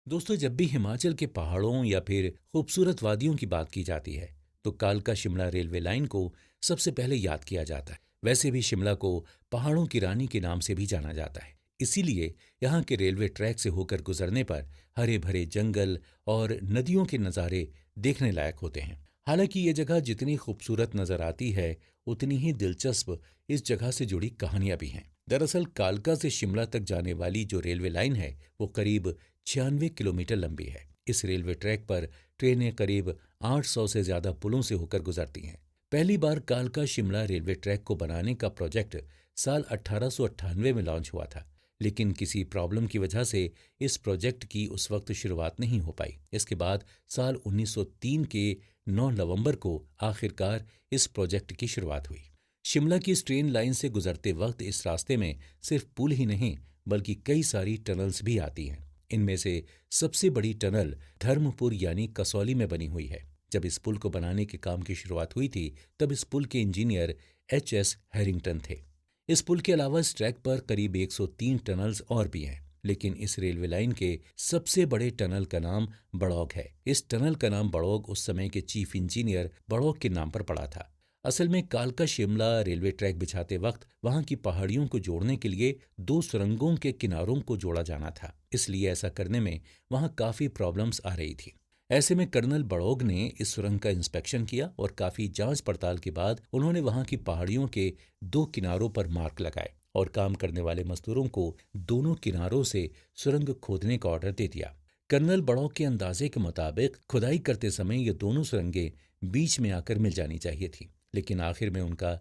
दोस्तों, जब भी हिमाचल के पहाड़ों या फिर खूबसूरत वादियों की बात की जाती है तो कालका शिमला रेलवे लाइन को सबसे पहले याद किया जाता है। वैसे भी शिमला को पहाड़ों की रानी के नाम से भी जाना जाता है। इसीलिए यहाँ के रेलवे ट्रैक से होकर गुजरने पर हरे भरे जंगल और नदियों के नज़ारे देखने लायक होते हैं। हालांकि ये जगह जितनी खूबसूरत नज़र आती है, उतनी ही दिलचस्प इस जगह से जुड़ी कहानियां भी हैं। दरअसल कालका से शिमला तक जाने वाली जो रेलवे लाइन है वो करीब 96 किलोमीटर लंबी है। इस रेलवे ट्रैक पर ट्रेनें करीब 800 से ज्यादा पुलों से होकर गुजरती हैं। पहली बार कालका शिमला रेलवे ट्रैक को बनाने का प्रोजेक्ट साल 1898 में लॉन्च हुआ था, लेकिन किसी प्रॉब्लम की वजह से इस प्रोजेक्ट की उस वक्त शुरुआत नहीं हो पाई। इसके बाद साल 1903 के 9 नवंबर को आखिरकार इस प्रोजेक्ट की शुरुआत हुई। शिमला की इस ट्रेन लाइन से गुजरते वक्त इस रास्ते में सिर्फ पुल ही नहीं बल्कि कई सारी टनल्स भी आती हैं। इनमें से सबसे बड़ी टनल धर्मपुर यानी कसौली में बनी हुई है। जब इस पुल को बनाने के काम की शुरुआत हुई थी तब इस पुल के इंजीनियर एच.एस. हैरिंगटन थे। इस पुल के अलावा इस ट्रैक पर करीब 103 टनल्स और भी हैं, लेकिन इस रेलवे लाइन के सबसे बड़े टनल का नाम बड़ौग है। इस टनल का नाम बड़ौग उस समय के चीफ इंजीनियर बड़ौग के नाम पर पड़ा था। असल में कालका शिमला रेलवे ट्रैक बिछाते वक्त वहां की पहाड़ियों को जोड़ने के लिए दो सुरंगों के किनारों को जोड़ा जाना था, इसलिए ऐसा करने में वहां काफी प्रॉब्लम्स आ रही थी। ऐसे में कर्नल बड़ौग ने इस सुरंग का इंस्पेक्शन किया और काफी जांच पड़ताल के बाद उन्होंने वहां की पहाड़ियों के दो किनारों पर मार्क लगाए और काम करने वाले मजदूरों को दोनों किनारों से सुरंग खोदने का ऑर्डर दे दिया। कर्नल बड़ौग के अंदाजे के मुताबिक खुदाई करते समय ये दोनों सुरंगें बीच में आकर मिल जानी चाहिए थी, लेकिन आखिर में उनका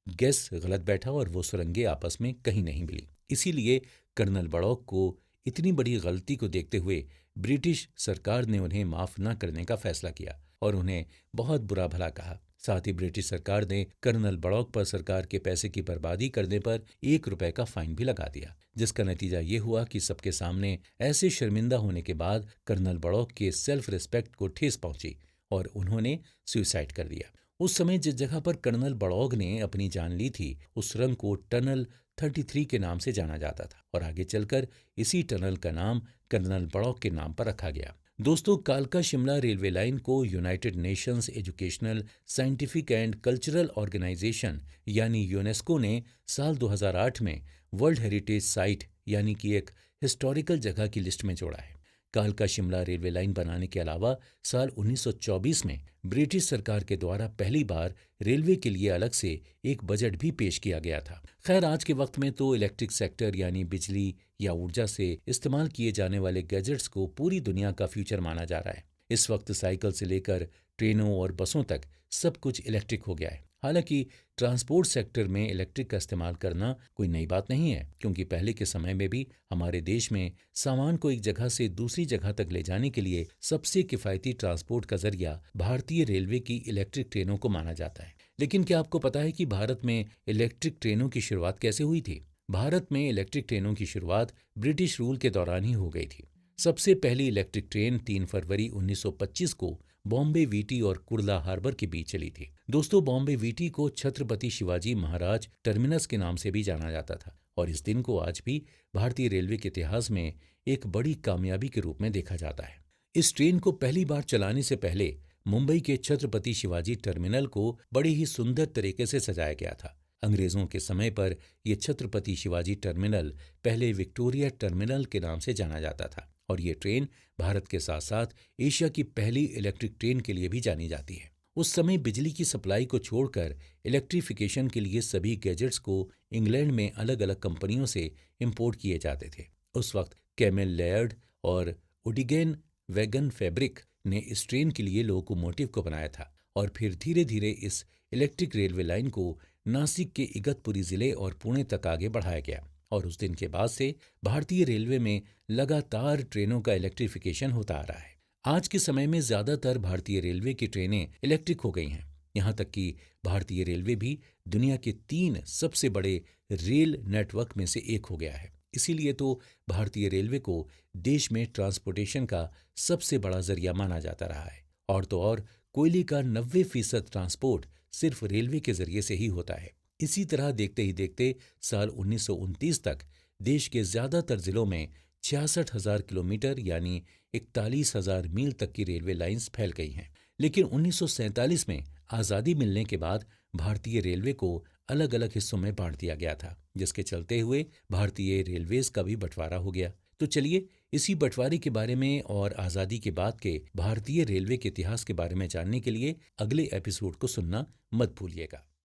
गैस गलत बैठा और वो सुरंगें आपस में कहीं नहीं मिली। इसीलिए कर्नल बड़ौक को इतनी बड़ी गलती को देखते हुए ब्रिटिश सरकार ने उन्हें माफ न करने का फैसला किया और उन्हें बहुत बुरा भला कहा। साथ ही ब्रिटिश सरकार ने कर्नल बड़ौक पर सरकार के पैसे की बर्बादी करने पर 1 रुपए का फाइन भी लगा दिया, जिसका नतीजा ये हुआ कि सबके सामने ऐसे शर्मिंदा होने के बाद कर्नल बड़ौक के सेल्फ रिस्पेक्ट को ठेस पहुंची और उन्होंने सुसाइड कर दिया। उस समय जिस जगह पर कर्नल बड़ौग ने अपनी जान ली थी उस सुरंग को टनल 33 के नाम से जाना जाता था और आगे चलकर इसी टनल का नाम कर्नल बड़ौग के नाम पर रखा गया। दोस्तों, कालका शिमला रेलवे लाइन को United Nations Educational, Scientific and Cultural Organization यानी यूनेस्को ने साल 2008 में वर्ल्ड हेरिटेज साइट यानी कि एक हिस्टोरिकल जगह की लिस्ट में जोड़ा है। कालका शिमला रेलवे लाइन बनाने के अलावा साल 1924 में ब्रिटिश सरकार के द्वारा पहली बार रेलवे के लिए अलग से एक बजट भी पेश किया गया था। खैर, आज के वक्त में तो इलेक्ट्रिक सेक्टर यानी बिजली या ऊर्जा से इस्तेमाल किए जाने वाले गैजेट्स को पूरी दुनिया का फ्यूचर माना जा रहा है। इस वक्त साइकिल से लेकर ट्रेनों और बसों तक सब कुछ इलेक्ट्रिक हो गया है। हालांकि ट्रांसपोर्ट सेक्टर में इलेक्ट्रिक का इस्तेमाल करना कोई नई बात नहीं है, क्योंकि पहले के समय में भी हमारे देश में सामान को एक जगह से दूसरी जगह तक ले जाने के लिए सबसे किफायती ट्रांसपोर्ट का जरिया भारतीय रेलवे की इलेक्ट्रिक ट्रेनों को माना जाता है। लेकिन क्या आपको पता है कि भारत में इलेक्ट्रिक ट्रेनों की शुरुआत कैसे हुई थी? भारत में इलेक्ट्रिक ट्रेनों की शुरुआत ब्रिटिश रूल के दौरान ही हो गई थी। सबसे पहली इलेक्ट्रिक ट्रेन 3 फरवरी 1925 को बॉम्बे वीटी और कुर्ला हार्बर के बीच चली थी। दोस्तों, बॉम्बे वीटी को छत्रपति शिवाजी महाराज टर्मिनस के नाम से भी जाना जाता था और इस दिन को आज भी भारतीय रेलवे के इतिहास में एक बड़ी कामयाबी के रूप में देखा जाता है। इस ट्रेन को पहली बार चलाने से पहले मुंबई के छत्रपति शिवाजी टर्मिनल को बड़े ही सुंदर तरीके से सजाया गया था। अंग्रेजों के समय पर यह छत्रपति शिवाजी टर्मिनल पहले विक्टोरिया टर्मिनल के नाम से जाना जाता था और ये ट्रेन भारत के साथ साथ एशिया की पहली इलेक्ट्रिक ट्रेन के लिए भी जानी जाती है। उस समय बिजली की सप्लाई को छोड़कर इलेक्ट्रिफिकेशन के लिए सभी गैजेट्स को इंग्लैंड में अलग अलग कंपनियों से इंपोर्ट किए जाते थे। उस वक्त कैमेल लेयर्ड और उडिगेन वैगन फैब्रिक ने इस ट्रेन के लिए लोकोमोटिव को बनाया था और फिर धीरे धीरे इस इलेक्ट्रिक रेलवे लाइन को नासिक के इगतपुरी जिले और पुणे तक आगे बढ़ाया गया और उस दिन के बाद से भारतीय रेलवे में लगातार ट्रेनों का इलेक्ट्रिफिकेशन होता आ रहा है। आज के समय में ज्यादातर भारतीय रेलवे की ट्रेनें इलेक्ट्रिक हो गई हैं। यहाँ तक कि भारतीय रेलवे भी दुनिया के 3 सबसे बड़े रेल नेटवर्क में से एक हो गया है। इसीलिए तो भारतीय रेलवे को देश में ट्रांसपोर्टेशन का सबसे बड़ा जरिया माना जाता रहा है। और तो और कोयले का 90% ट्रांसपोर्ट सिर्फ रेलवे के जरिए से ही होता है। इसी तरह देखते ही देखते साल 1929 तक देश के ज्यादातर जिलों में 66,000 किलोमीटर यानी 41,000 मील तक की रेलवे लाइंस फैल गई हैं। लेकिन 1947 में आज़ादी मिलने के बाद भारतीय रेलवे को अलग अलग हिस्सों में बांट दिया गया था, जिसके चलते हुए भारतीय रेलवेज का भी बंटवारा हो गया। तो चलिए इसी बंटवारे के बारे में और आज़ादी के बाद के भारतीय रेलवे के इतिहास के बारे में जानने के लिए अगले एपिसोड को सुनना मत भूलिएगा।